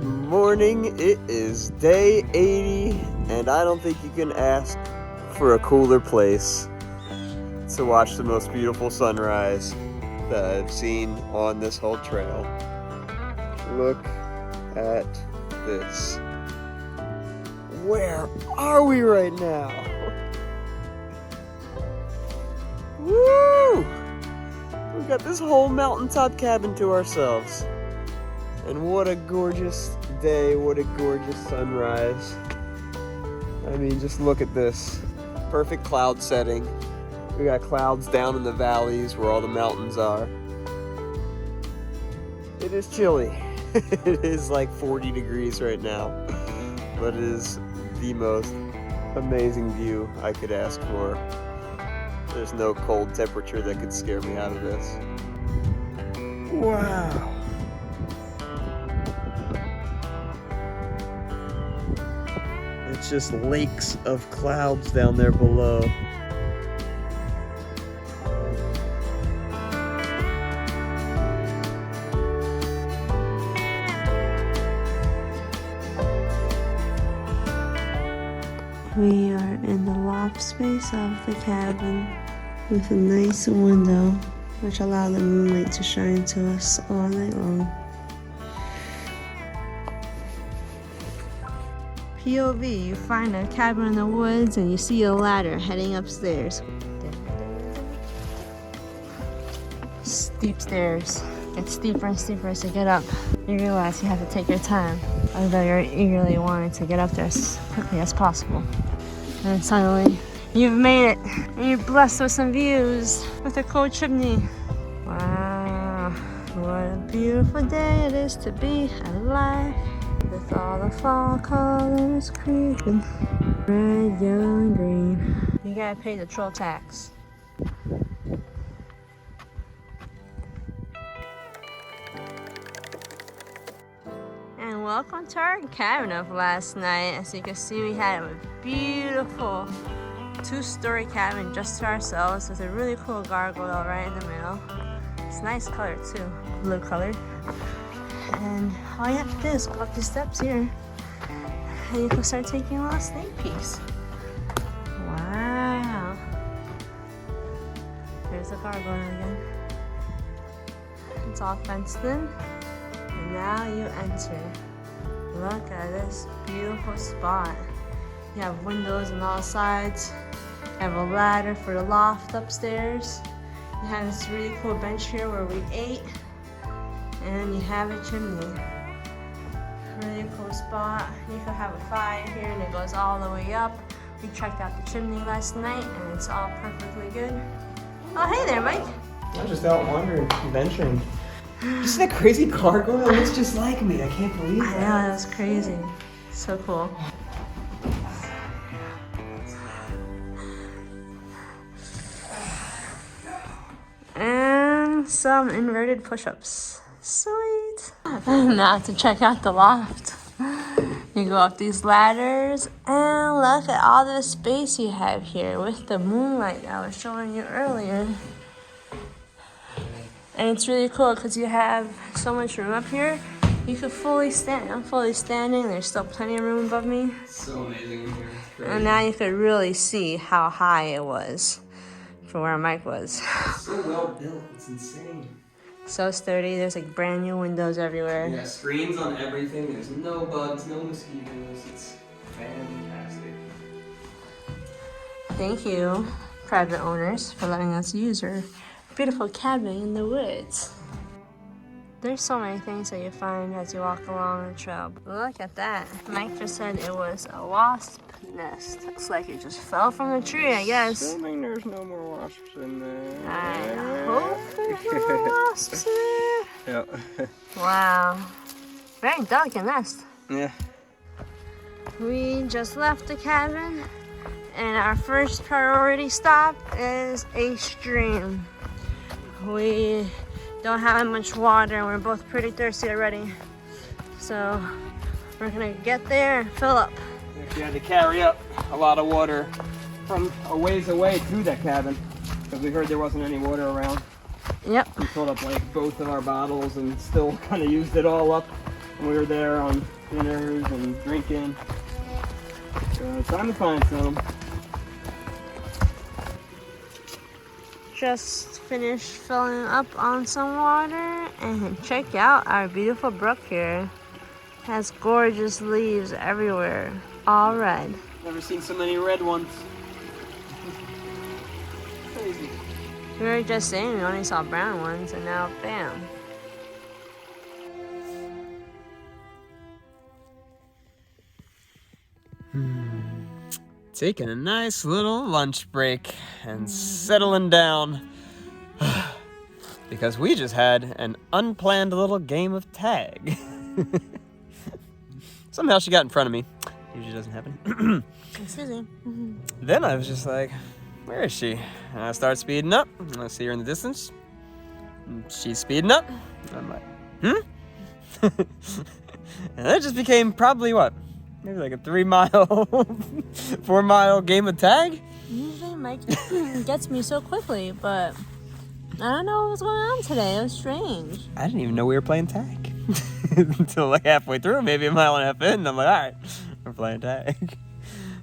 Good morning. It is day 80, and I don't think you can ask for a cooler place to watch the most beautiful sunrise that I've seen on this whole trail. Look at this. Where are we right now? Woo! We've got this whole mountaintop cabin to ourselves. And what a gorgeous day, what a gorgeous sunrise. I mean, just look at this. Perfect cloud setting. We got clouds down in the valleys where all the mountains are. It is chilly. It is like 40 degrees right now. But it is the most amazing view I could ask for. There's no cold temperature that could scare me out of this. Wow. It's just lakes of clouds down there below. We are in the loft space of the cabin with a nice window which allows the moonlight to shine to us all night long. POV, you find a cabin in the woods and you see a ladder heading upstairs. Steep stairs. Get steeper and steeper as you get up. You realize you have to take your time, although you're eagerly wanting to get up there as quickly as possible. And suddenly, you've made it, and you're blessed with some views with a cold chimney. Wow, what a beautiful day it is to be alive. With all the fall colors creeping, red, yellow, and green. You gotta pay the troll tax. And welcome to our cabin of last night. As you can see, we had a beautiful two-story cabin just to ourselves with a really cool gargoyle right in the middle. It's nice color too, blue colored. And all you have to do is go up these steps here and you can start taking a little sneak peeks. Wow. There's a gargoyle again. It's all fenced in. And now you enter. Look at this beautiful spot. You have windows on all sides. You have a ladder for the loft upstairs. You have this really cool bench here where we ate. And you have a chimney. Really cool spot. You can have a fire here and it goes all the way up. We checked out the chimney last night and it's all perfectly good. Oh, hey there, Mike. I'm just out wandering, venturing. You see that crazy gargoyle? It looks just like me. I can't believe that. I know, that's crazy. So cool. And some inverted push-ups. Sweet. Now to check out the loft. You go up these ladders and look at all the space you have here with the moonlight I was showing you earlier. And it's really cool because you have so much room up here. You could fully stand. I'm fully standing. There's still plenty of room above me. It's so amazing in here. And now you could really see how high it was from where Mike was. It's so well built. It's insane. So sturdy. There's like brand new windows everywhere. Yeah, screens on everything. There's no bugs, no mosquitoes. It's fantastic. Thank you, private owners, for letting us use your beautiful cabin in the woods. There's so many things that you find as you walk along the trail. Look at that. Mike just said it was a wasp nest. Looks like it just fell from the tree, I guess. Assuming there's no more wasps in there. I hope there's no wasps in there. Yeah. Wow. Very delicate nest. Yeah. We just left the cabin and our first priority stop is a stream. We don't have much water and we're both pretty thirsty already. So we're gonna get there and fill up. We had to carry up a lot of water from a ways away to that cabin because we heard there wasn't any water around. Yep. We filled up like both of our bottles and still kind of used it all up We were there on dinners and drinking. So time to find some. Just finished filling up on some water, and check out our beautiful brook here. It has gorgeous leaves everywhere, all red. Never seen so many red ones. Crazy. We were just saying we only saw brown ones, and now bam. Taking a nice little lunch break and settling down because we just had an unplanned little game of tag. Somehow she got in front of me. Usually doesn't happen. Excuse me. Then I was just like, where is she? And I start speeding up. And I see her in the distance. And she's speeding up. And I'm like, And it just became probably what? Maybe like a 4-mile game of tag? Usually Mike gets me so quickly, but I don't know what was going on today. It was strange. I didn't even know we were playing tag. Until like halfway through, maybe a mile and a half in, and I'm like, alright, we're playing tag.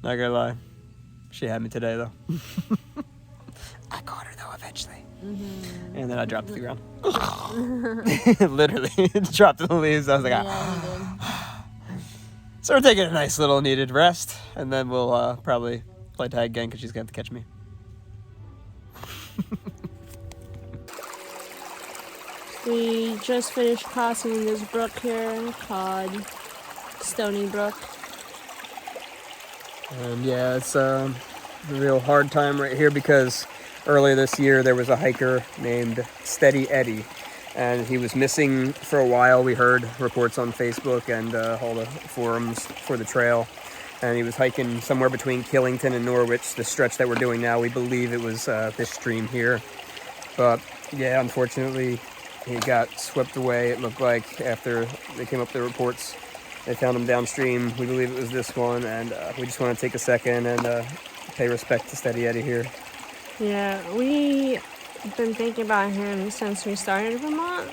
Not gonna lie. She had me today though. I caught her though eventually. And then I dropped to the ground. Literally, dropped in the leaves. I was like, Yeah, you did. So we're taking a nice little needed rest, and then we'll probably play tag again because she's gonna have to catch me. We just finished crossing this brook here called Stony Brook. And yeah, it's a real hard time right here because earlier this year there was a hiker named Steady Eddie, and he was missing for a while. We heard reports on Facebook and all the forums for the trail, and he was hiking somewhere between Killington and Norwich, the stretch that we're doing now. We believe it was this stream here, but yeah, unfortunately he got swept away. It looked like after they came up with the reports, they found him downstream. We believe it was this one, and we just want to take a second and pay respect to Steady Eddie here. Yeah, we've been thinking about him since we started Vermont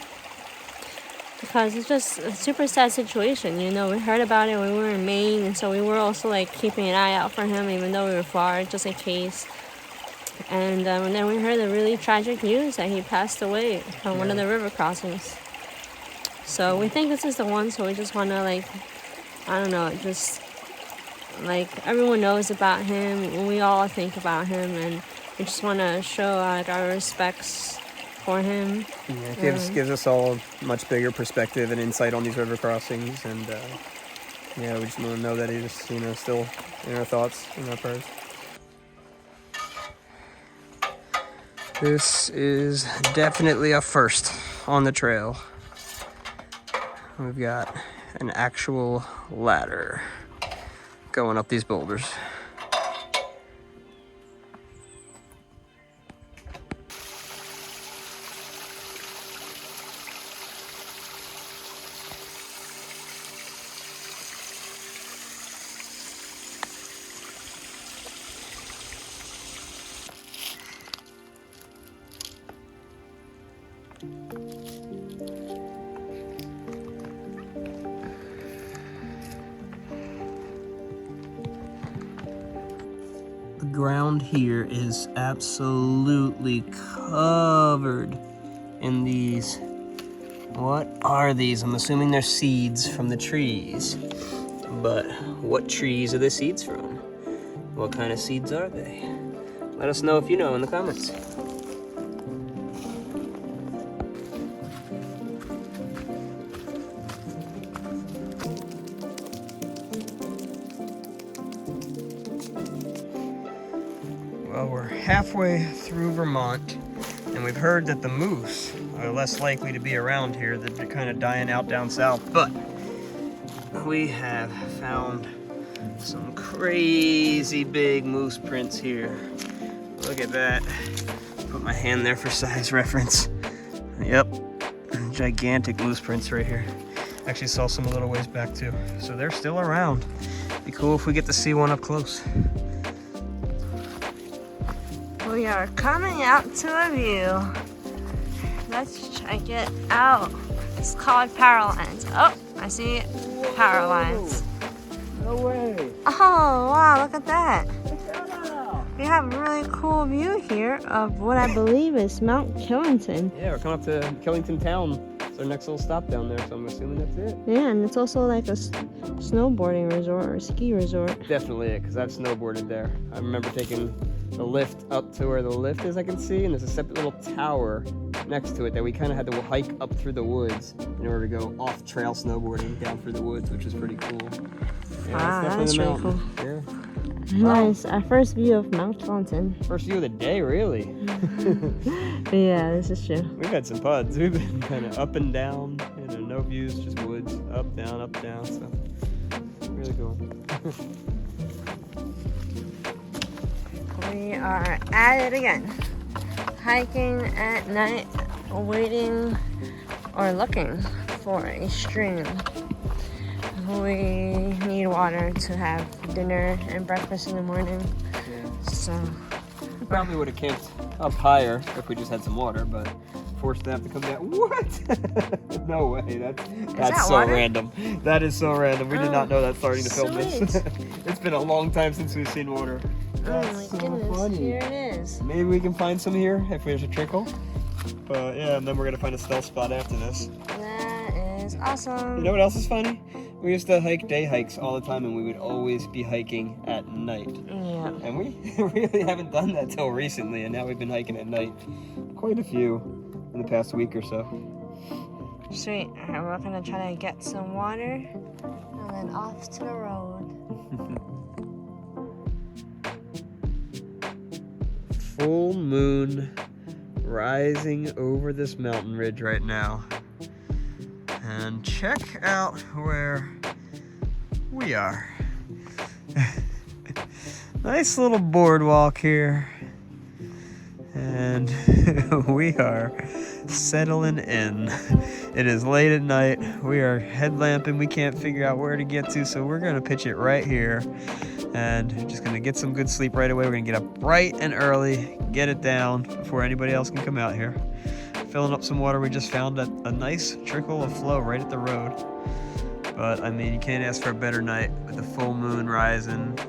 because it's just a super sad situation. You know, we heard about it when we were in Maine, and so we were also like keeping an eye out for him even though we were far, just in case. And then we heard the really tragic news that he passed away on one of the river crossings. So we think this is the one, so we just want to like, I don't know, just like everyone knows about him. We all think about him, and we just want to show like our respects for him. Yeah, it gives us all a much bigger perspective and insight on these river crossings, and yeah, we just want to know that he's still in our thoughts and our prayers. This is definitely a first on the trail. We've got an actual ladder going up these boulders. The ground here is absolutely covered in these. What are these? I'm assuming they're seeds from the trees. But what trees are the seeds from? What kind of seeds are they? Let us know if you know in the comments. Well, we're halfway through Vermont, and we've heard that the moose are less likely to be around here. They're kind of dying out down south, but we have found some crazy big moose prints here. Look at that. Put my hand there for size reference. Yep, gigantic moose prints right here. Actually saw some a little ways back too, so they're still around. Be cool if we get to see one up close. We are coming out to a view. Let's check it out. It's called Parallels. Oh, I see power lines. No way. Oh, wow, look at that. Check that out. We have a really cool view here of what I believe is Mount Killington. Yeah, we're coming up to Killington town. It's our next little stop down there, so I'm assuming that's it. Yeah, and it's also like a snowboarding resort or ski resort. Definitely it, because I've snowboarded there. I remember taking the lift up to where the lift is, I can see, and there's a separate little tower next to it that we kind of had to hike up through the woods in order to go off trail snowboarding down through the woods, which is pretty cool. Yeah, Wow, it's definitely that's really the mountain. Yeah. Nice. Our first view of Mount Killington. First view of the day, really. Yeah, this is true. We've had some puds. We've been kind of up and down, no views, just woods, up, down, so really cool. We are at it again. Hiking at night, waiting or looking for a stream. We need water to have dinner and breakfast in the morning. Yeah. So We probably would have camped up higher if we just had some water, but forced to have to come down. What? No way. That's that so water? random. That is so random. We did not know that starting to film this. sweet. It's been a long time since we've seen water. That's oh my so goodness, funny. here it is. Maybe we can find some here if there's a trickle. But yeah, and then we're gonna find a stealth spot after this. That is awesome. You know what else is funny? We used to hike day hikes all the time, and we would always be hiking at night. Yeah. And we really haven't done that till recently, and now we've been hiking at night. Quite a few in the past week or so. Sweet. Alright, we're gonna try to get some water and then off to the road. Full moon rising over this mountain ridge right now. And check out where we are. Nice little boardwalk here. And we are settling in. It is late at night. We are headlamping. We can't figure out where to get to, so we're gonna pitch it right here. And we're just gonna get some good sleep right away. We're gonna get up bright and early, get it down before anybody else can come out here. Filling up some water. We just found a nice trickle of flow right at the road. But I mean, you can't ask for a better night with the full moon rising.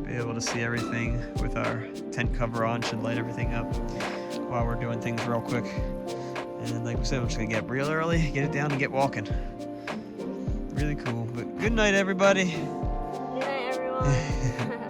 Be able to see everything with our tent cover on. Should light everything up while we're doing things real quick. And like we said, I'm just gonna get up real early, get it down, and get walking. Really cool. But good night, everybody. Good night, everyone.